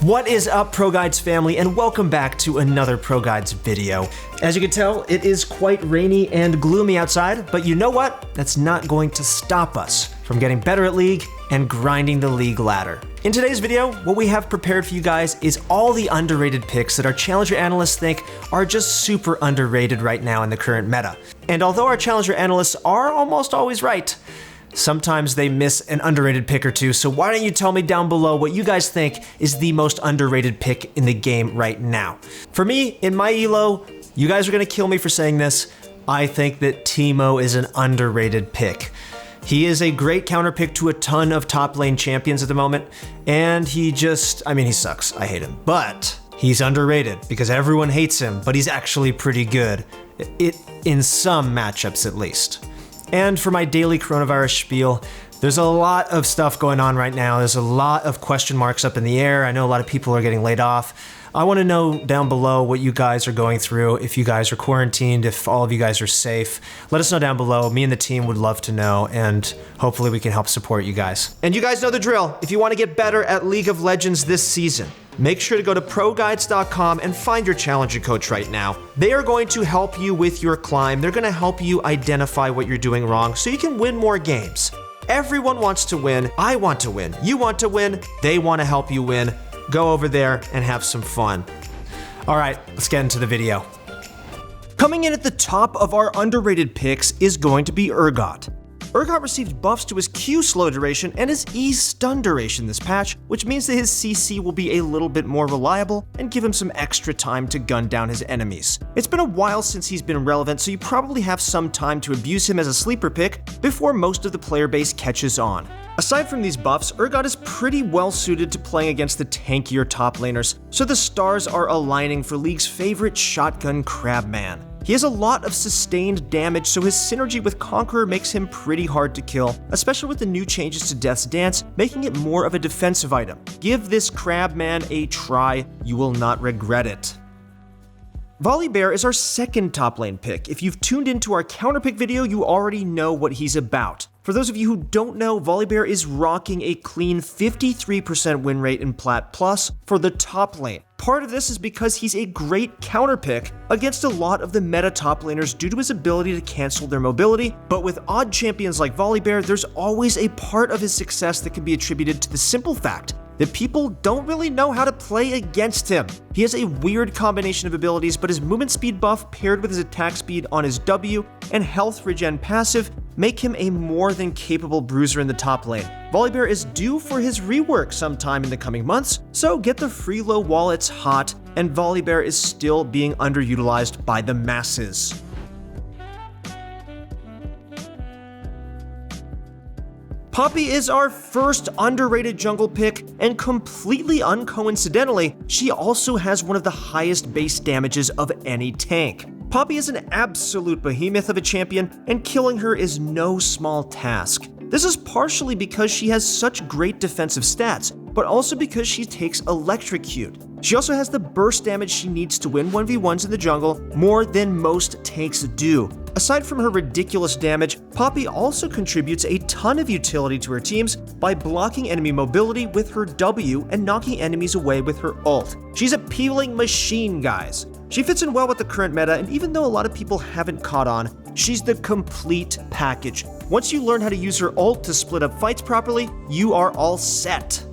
What is up, ProGuides family, and welcome back to another ProGuides video. As you can tell, it is quite rainy and gloomy outside, but you know what? That's not going to stop us from getting better at League and grinding the League ladder. In today's video, what we have prepared for you guys is all the underrated picks that our Challenger analysts think are just super underrated right now in the current meta. And although our Challenger analysts are almost always right, sometimes they miss an underrated pick or two, so why don't you tell me down below what you guys think is the most underrated pick in the game right now. For me, in my elo, you guys are gonna kill me for saying this, I think that Teemo is an underrated pick. He is a great counter pick to a ton of top lane champions at the moment, and he sucks, I hate him. But he's underrated because everyone hates him, but he's actually pretty good. In some matchups at least. And for my daily coronavirus spiel, there's a lot of stuff going on right now. There's a lot of question marks up in the air. I know a lot of people are getting laid off. I want to know down below what you guys are going through, if you guys are quarantined, if all of you guys are safe. Let us know down below. Me and the team would love to know, and hopefully we can help support you guys. And you guys know the drill. If you want to get better at League of Legends this season, make sure to go to ProGuides.com and find your Challenger coach right now. They are going to help you with your climb. They're going to help you identify what you're doing wrong so you can win more games. Everyone wants to win. I want to win. You want to win. They want to help you win. Go over there and have some fun. All right, let's get into the video. Coming in at the top of our underrated picks is going to be Urgot. Urgot received buffs to his Q slow duration and his E stun duration this patch, which means that his CC will be a little bit more reliable and give him some extra time to gun down his enemies. It's been a while since he's been relevant, so you probably have some time to abuse him as a sleeper pick before most of the player base catches on. Aside from these buffs, Urgot is pretty well suited to playing against the tankier top laners, so the stars are aligning for League's favorite shotgun Crabman. He has a lot of sustained damage, so his synergy with Conqueror makes him pretty hard to kill, especially with the new changes to Death's Dance, making it more of a defensive item. Give this Crabman a try, you will not regret it. Volibear is our second top lane pick. If you've tuned into our counter pick video, you already know what he's about. For those of you who don't know, Volibear is rocking a clean 53% win rate in Plat Plus for the top lane. Part of this is because he's a great counter pick against a lot of the meta top laners due to his ability to cancel their mobility, but with odd champions like Volibear, there's always a part of his success that can be attributed to the simple fact that people don't really know how to play against him. He has a weird combination of abilities, but his movement speed buff paired with his attack speed on his W and health regen passive make him a more than capable bruiser in the top lane. Volibear is due for his rework sometime in the coming months, so get the freelo while it's hot, and Volibear is still being underutilized by the masses. Poppy is our first underrated jungle pick, and completely uncoincidentally, she also has one of the highest base damages of any tank. Poppy is an absolute behemoth of a champion, and killing her is no small task. This is partially because she has such great defensive stats, but also because she takes electrocute. She also has the burst damage she needs to win 1v1s in the jungle, more than most tanks do. Aside from her ridiculous damage, Poppy also contributes a ton of utility to her teams by blocking enemy mobility with her W and knocking enemies away with her ult. She's a peeling machine, guys. She fits in well with the current meta, and even though a lot of people haven't caught on, she's the complete package. Once you learn how to use her ult to split up fights properly, you are all set.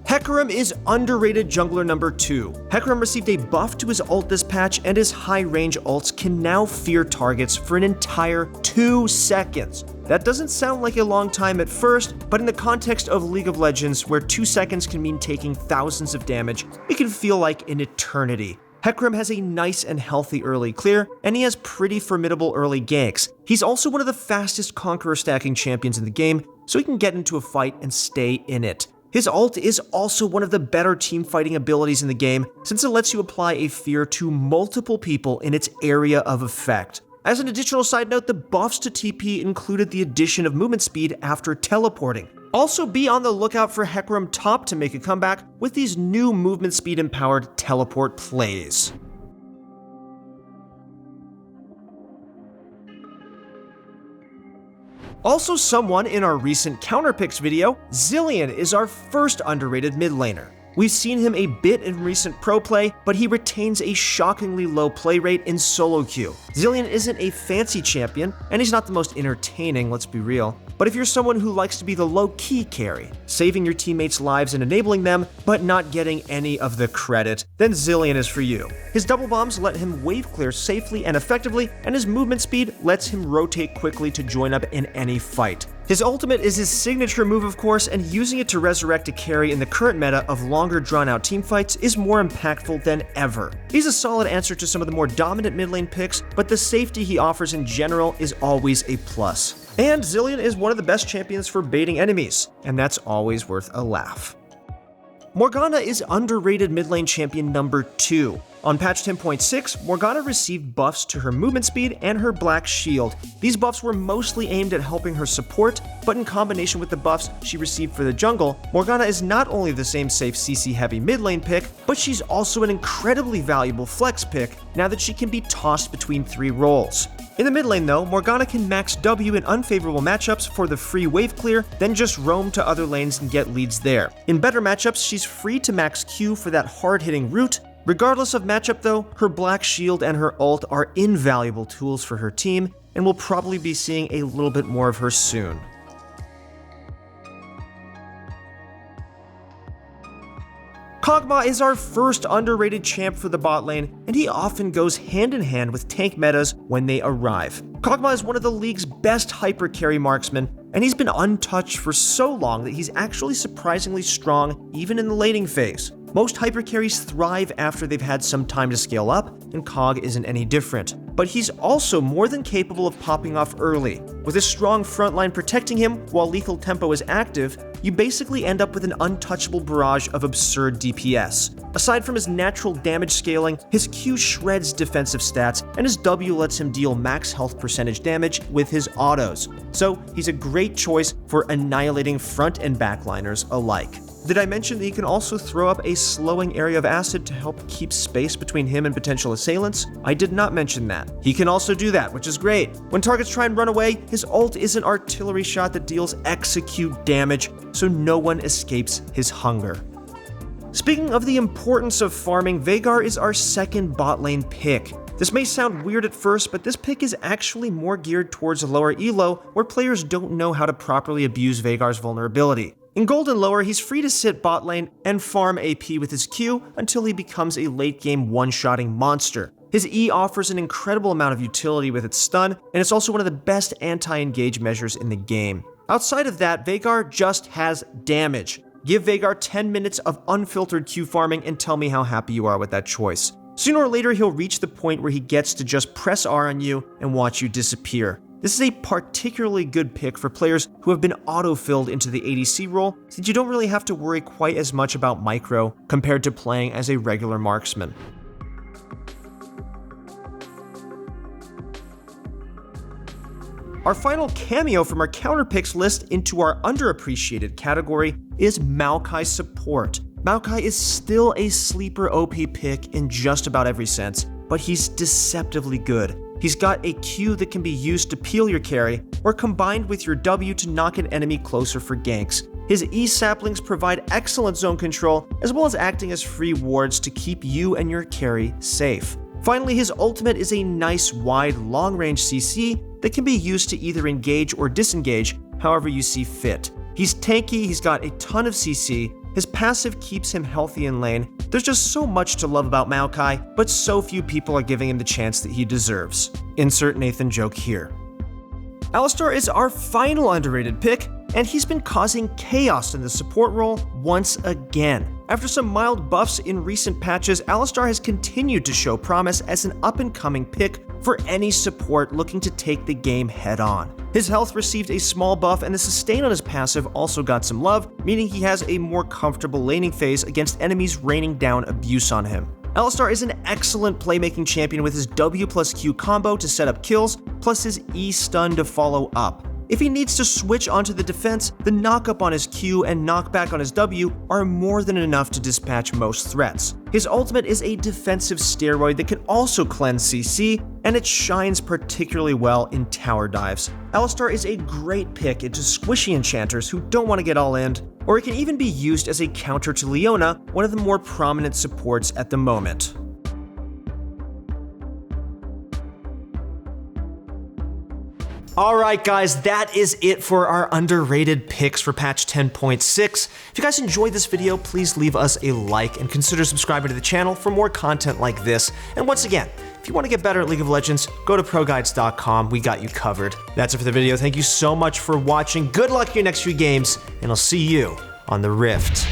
Hecarim is underrated jungler number 2. Hecarim received a buff to his ult this patch, and his high-range ults can now fear targets for an entire 2 seconds. That doesn't sound like a long time at first, but in the context of League of Legends, where 2 seconds can mean taking thousands of damage, it can feel like an eternity. Hecarim has a nice and healthy early clear, and he has pretty formidable early ganks. He's also one of the fastest Conqueror stacking champions in the game, so he can get into a fight and stay in it. His ult is also one of the better team fighting abilities in the game, since it lets you apply a fear to multiple people in its area of effect. As an additional side note, the buffs to TP included the addition of movement speed after teleporting. Also be on the lookout for Hecarim top to make a comeback with these new movement speed empowered teleport plays. Also someone in our recent counterpicks video, Zilean is our first underrated mid laner. We've seen him a bit in recent pro play, but he retains a shockingly low play rate in solo queue. Zilean isn't a fancy champion, and he's not the most entertaining, let's be real. But if you're someone who likes to be the low-key carry, saving your teammates' lives and enabling them, but not getting any of the credit, then Zilean is for you. His double bombs let him wave clear safely and effectively, and his movement speed lets him rotate quickly to join up in any fight. His ultimate is his signature move, of course, and using it to resurrect a carry in the current meta of longer drawn-out teamfights is more impactful than ever. He's a solid answer to some of the more dominant mid lane picks, but the safety he offers in general is always a plus. And Zilean is one of the best champions for baiting enemies, and that's always worth a laugh. Morgana is underrated mid lane champion number 2. On patch 10.6, Morgana received buffs to her movement speed and her black shield. These buffs were mostly aimed at helping her support, but in combination with the buffs she received for the jungle, Morgana is not only the same safe CC heavy mid lane pick, but she's also an incredibly valuable flex pick now that she can be tossed between 3 roles. In the mid lane though, Morgana can max W in unfavorable matchups for the free wave clear, then just roam to other lanes and get leads there. In better matchups, she's free to max Q for that hard-hitting root. Regardless of matchup though, her black shield and her ult are invaluable tools for her team, and we'll probably be seeing a little bit more of her soon. Kog'Maw is our first underrated champ for the bot lane, and he often goes hand in hand with tank metas when they arrive. Kog'Maw is one of the league's best hyper carry marksmen, and he's been untouched for so long that he's actually surprisingly strong even in the laning phase. Most hyper carries thrive after they've had some time to scale up, and Kog isn't any different. But he's also more than capable of popping off early. With a strong front line protecting him while lethal tempo is active, you basically end up with an untouchable barrage of absurd DPS. Aside from his natural damage scaling, his Q shreds defensive stats, and his W lets him deal max health percentage damage with his autos. So he's a great choice for annihilating front and backliners alike. Did I mention that he can also throw up a slowing area of acid to help keep space between him and potential assailants? I did not mention that. He can also do that, which is great. When targets try and run away, his ult is an artillery shot that deals execute damage, so no one escapes his hunger. Speaking of the importance of farming, Veigar is our second bot lane pick. This may sound weird at first, but this pick is actually more geared towards lower elo, where players don't know how to properly abuse Veigar's vulnerability. In gold and lower, he's free to sit bot lane and farm AP with his Q until he becomes a late game one-shotting monster. His E offers an incredible amount of utility with its stun, and it's also one of the best anti-engage measures in the game. Outside of that, Veigar just has damage. Give Veigar 10 minutes of unfiltered Q farming and tell me how happy you are with that choice. Sooner or later, he'll reach the point where he gets to just press R on you and watch you disappear. This is a particularly good pick for players who have been auto-filled into the ADC role, since you don't really have to worry quite as much about micro compared to playing as a regular marksman. Our final cameo from our counter picks list into our underappreciated category is Maokai support. Maokai is still a sleeper OP pick in just about every sense, but he's deceptively good. He's got a Q that can be used to peel your carry, or combined with your W to knock an enemy closer for ganks. His E saplings provide excellent zone control, as well as acting as free wards to keep you and your carry safe. Finally, his ultimate is a nice wide long-range CC that can be used to either engage or disengage, however you see fit. He's tanky, he's got a ton of CC, his passive keeps him healthy in lane. There's just so much to love about Maokai, but so few people are giving him the chance that he deserves. Insert Nathan joke here. Alistar is our final underrated pick, and he's been causing chaos in the support role once again. After some mild buffs in recent patches, Alistar has continued to show promise as an up-and-coming pick for any support looking to take the game head-on. His health received a small buff, and the sustain on his passive also got some love, meaning he has a more comfortable laning phase against enemies raining down abuse on him. Alistar is an excellent playmaking champion with his W plus Q combo to set up kills, plus his E stun to follow up. If he needs to switch onto the defense, the knock-up on his Q and knockback on his W are more than enough to dispatch most threats. His ultimate is a defensive steroid that can also cleanse CC, and it shines particularly well in tower dives. Alistar is a great pick into squishy enchanters who don't want to get all in, or it can even be used as a counter to Leona, one of the more prominent supports at the moment. Alright guys, that is it for our underrated picks for patch 10.6. If you guys enjoyed this video, please leave us a like and consider subscribing to the channel for more content like this. And once again, if you want to get better at League of Legends, go to ProGuides.com, we got you covered. That's it for the video, thank you so much for watching, good luck in your next few games, and I'll see you on the Rift.